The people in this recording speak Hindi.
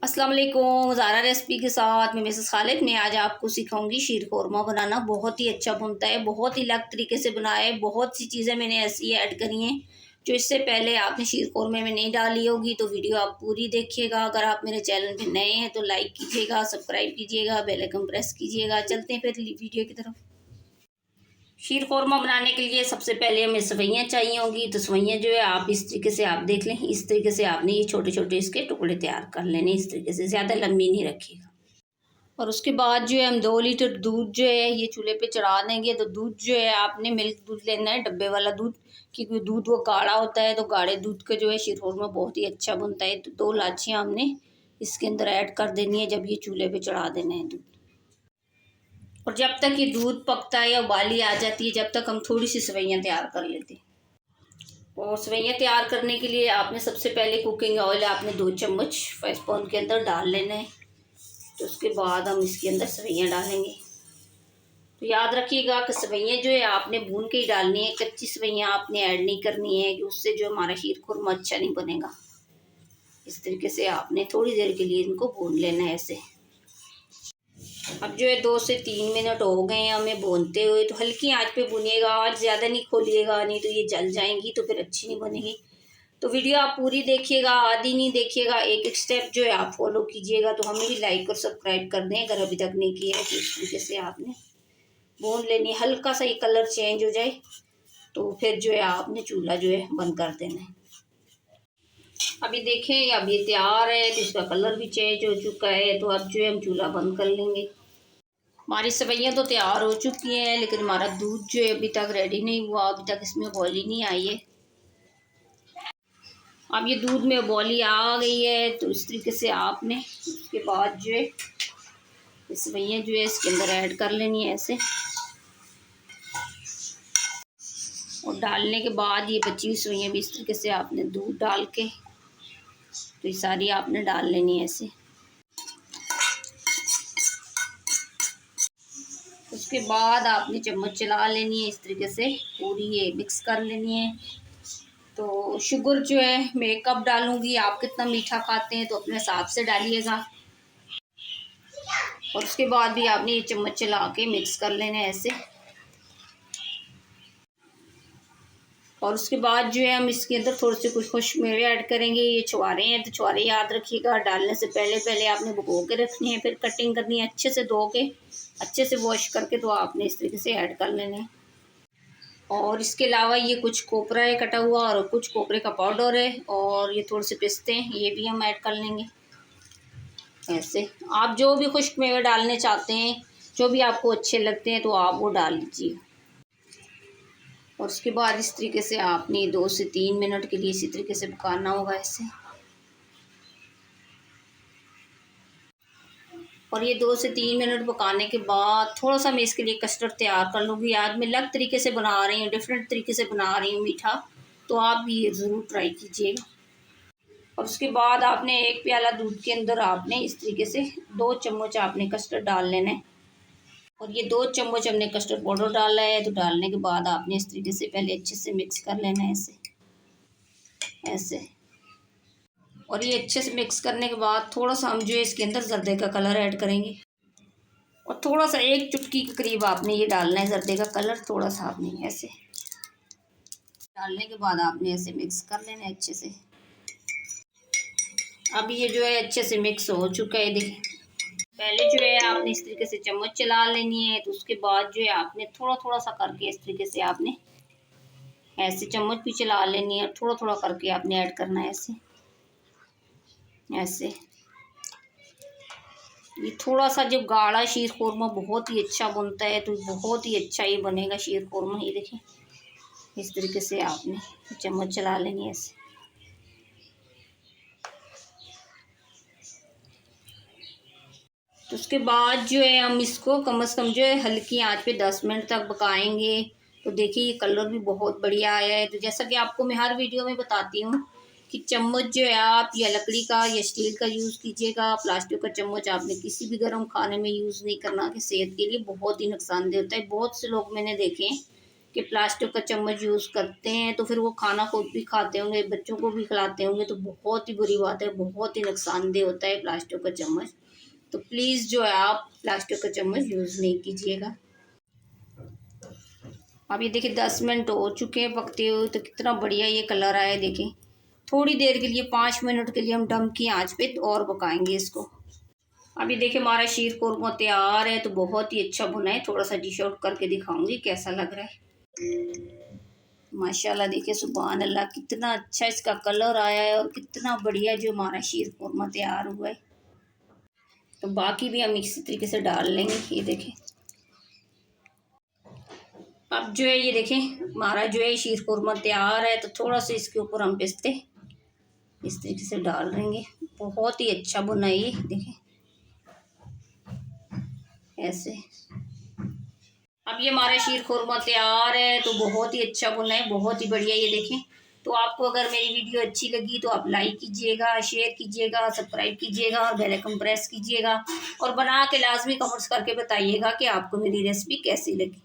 अस्सलाम वालेकुम। ज़ारा रेसिपी के साथ मैं मिसेस खालिद। मैं आज आपको सिखाऊंगी शीर कौरमा बनाना। बहुत ही अच्छा बनता है, बहुत ही अलग तरीके से बनाया है। बहुत सी चीज़ें मैंने ऐसी ऐड करी हैं जो इससे पहले आपने शीर कौरमे में नहीं डाली होगी। तो वीडियो आप पूरी देखिएगा। अगर आप मेरे चैनल पे नए हैं तो लाइक कीजिएगा, सब्सक्राइब कीजिएगा, बेल आइकन प्रेस कीजिएगा। चलते हैं फिर वीडियो की तरफ। शीर कौरमा बनाने के लिए सबसे पहले हमें सवैयाँ चाहिए होंगी। तो सवैयाँ जो है आप इस तरीके से आप देख लें, इस तरीके से आपने ये छोटे छोटे इसके टुकड़े तैयार कर लेने। इस तरीके से ज़्यादा लंबी नहीं रखिएगा। और उसके बाद जो है हम 2 लीटर दूध जो है ये चूल्हे पे चढ़ा देंगे। तो दूध जो है आपने मिल्क दूध लेना है, डब्बे वाला दूध, क्योंकि दूध वो गाढ़ा होता है। तो गाढ़े दूध का जो है शीर कौरमा बहुत ही अच्छा बनता है। तो 2 इलायचियाँ हमने इसके अंदर ऐड कर देनी है जब ये चूल्हे पे चढ़ा देना है दूध। और जब तक ये दूध पकता है या उबाली आ जाती है, जब तक हम थोड़ी सी सेवइयाँ तैयार कर लेते हैं। और सेवइयाँ तैयार करने के लिए आपने सबसे पहले कुकिंग ऑयल आपने 2 चम्मच फ्राई पैन के अंदर डाल लेना है। तो उसके बाद हम इसके अंदर सेवइयाँ डालेंगे। तो याद रखिएगा कि सेवइयाँ जो है आपने भून के ही डालनी है, कच्ची सेवइयाँ आपने ऐड नहीं करनी है, कि उससे जो हमारा शीर खुरमा अच्छा नहीं बनेगा। इस तरीके से आपने थोड़ी देर के लिए इनको भून लेना है ऐसे। अब जो है 2 से 3 मिनट हो गए हैं हमें भूनते हुए। तो हल्की आंच पे भुनिएगा, आंच ज़्यादा नहीं खोलिएगा, नहीं तो ये जल जाएंगी तो फिर अच्छी नहीं बनेगी। तो वीडियो आप पूरी देखिएगा, आधी नहीं देखिएगा। एक एक स्टेप जो है आप फॉलो कीजिएगा। तो हमें भी लाइक और सब्सक्राइब कर दें अगर अभी तक नहीं किया है। तो इस तरीके से आपने भून लेनी है, हल्का सा ये कलर चेंज हो जाए तो फिर जो है आपने चूल्हा जो है बंद कर देना है। अभी देखें अब ये तैयार है, तो इसका कलर भी चेंज हो चुका है। तो अब जो है हम चूल्हा बंद कर लेंगे। हमारी सेवइयाँ तो तैयार हो चुकी हैं, लेकिन हमारा दूध जो है अभी तक रेडी नहीं हुआ, अभी तक इसमें उबाली नहीं आई है। अब ये दूध में उबाली आ गई है। तो इस तरीके से आपने उसके बाद जो है सेवइयाँ जो है इसके अंदर ऐड कर लेनी है ऐसे। और डालने के बाद ये बची हुई सेवइयाँ भी इस तरीके से आपने दूध डाल के तो ये सारी आपने डाल लेनी है ऐसे। उसके बाद आपने चम्मच चला लेनी है इस तरीके से, पूरी ये मिक्स कर लेनी है। तो शुगर जो है मैं 1 कप डालूंगी। आप कितना मीठा खाते हैं तो अपने हिसाब से डालिएगा। और उसके बाद भी आपने ये चम्मच चला के मिक्स कर लेना है ऐसे। और उसके बाद जो है हम इसके अंदर थोड़े से कुछ खुश्क मेवे ऐड करेंगे। ये छुहारे हैं, तो छुहारे याद रखिएगा डालने से पहले पहले आपने भिगो के रखनी है, फिर कटिंग करनी है अच्छे से धो के, अच्छे से वॉश करके। तो आपने इस तरीके से ऐड कर लेने हैं। और इसके अलावा ये कुछ कोपरा है कटा हुआ, और कुछ कोपरे का पाउडर है, और ये थोड़े से पिस्ते हैं, ये भी हम ऐड कर लेंगे ऐसे। आप जो भी खुश्क मेवे डालने चाहते हैं, जो भी आपको अच्छे लगते हैं, तो आप वो डाल लीजिए। और उसके बाद इस तरीके से आपने 2 से 3 मिनट के लिए इसी तरीके से पकाना होगा ऐसे। और ये 2 से 3 मिनट पकाने के बाद थोड़ा सा मैं इसके लिए कस्टर्ड तैयार कर लूँगी। आज मैं अलग तरीके से बना रही हूँ, डिफरेंट तरीके से बना रही हूँ मीठा। तो आप भी ये ज़रूर ट्राई कीजिएगा। और उसके बाद आपने 1 प्याला दूध के अंदर आपने इस तरीके से 2 चम्मच आपने कस्टर्ड डाल लेना है। और ये 2 चम्मच हमने कस्टर्ड पाउडर डाला है। तो डालने के बाद आपने इस तरीके से पहले अच्छे से मिक्स कर लेना है ऐसे ऐसे। और ये अच्छे से मिक्स करने के बाद थोड़ा सा हम जो है इसके अंदर जर्दे का कलर ऐड करेंगे। और थोड़ा सा 1 चुटकी के करीब आपने ये डालना है जर्दे का कलर, थोड़ा सा आपने ऐसे डालने के बाद आपने ऐसे मिक्स कर लेना है अच्छे से। अब ये जो है अच्छे से मिक्स हो चुका है। देखिए पहले जो है आपने इस तरीके से चम्मच चला लेनी है। तो उसके बाद जो है आपने थोड़ा थोड़ा सा करके इस तरीके से आपने ऐसे चम्मच भी चला लेनी है, और थोड़ा थोड़ा करके आपने ऐड करना है ऐसे ऐसे। ये थोड़ा सा जब गाढ़ा शीर कौरमा बहुत ही अच्छा बनता है, तो बहुत ही अच्छा ये बनेगा शीर कौरमा। ये देखें इस तरीके से आपने चम्मच चला लेनी है ऐसे। तो उसके बाद जो है हम इसको कम से कम जो है हल्की आंच पे 10 मिनट तक पकाएंगे। तो देखिए ये कलर भी बहुत बढ़िया आया है। तो जैसा कि आपको मैं हर वीडियो में बताती हूँ कि चम्मच जो है आप या लकड़ी का या स्टील का यूज़ कीजिएगा। प्लास्टिक का चम्मच आपने किसी भी गर्म खाने में यूज़ नहीं करना, कि सेहत के लिए बहुत ही नुकसानदेह होता है। बहुत से लोग मैंने देखे हैं कि प्लास्टिक का चम्मच यूज़ करते हैं तो फिर वो खाना खुद भी खाते होंगे, बच्चों को भी खिलाते होंगे, तो बहुत ही बुरी बात है, बहुत ही नुकसानदेह होता है प्लास्टिक का चम्मच। तो प्लीज़ जो है आप प्लास्टिक का चम्मच यूज़ नहीं कीजिएगा। अब ये देखिए 10 मिनट हो चुके हैं पकते हुए, तो कितना बढ़िया ये कलर आया है देखिए। थोड़ी देर के लिए 5 मिनट के लिए हम दम की आंच पे और पकाएंगे इसको। अभी देखिए हमारा शीर कोरमा तैयार है, तो बहुत ही अच्छा भुना है। थोड़ा सा डिश आउट करके दिखाऊंगी कैसा लग रहा है। माशाल्लाह देखिए सुभान अल्लाह, कितना अच्छा इसका कलर आया है और कितना बढ़िया जो हमारा शीर कोरमा तैयार हुआ है। तो बाकी भी हम इसी तरीके से डाल लेंगे। ये देखें, अब जो है ये देखें हमारा जो है शीर कोरमा तैयार है, तो थोड़ा सा इसके ऊपर हम पिस्ते इस तरीके से डाल देंगे। बहुत ही अच्छा बुना है ये, देखें ऐसे। अब ये हमारा शीर खुरमा तैयार है, तो बहुत ही अच्छा बुना है, बहुत ही बढ़िया। ये देखें, तो आपको अगर मेरी वीडियो अच्छी लगी तो आप लाइक कीजिएगा, शेयर कीजिएगा, सब्सक्राइब कीजिएगा और बेल आइकन प्रेस कीजिएगा और बना के लाजमी कमेंट्स करके बताइएगा कि आपको मेरी रेसिपी कैसी लगी।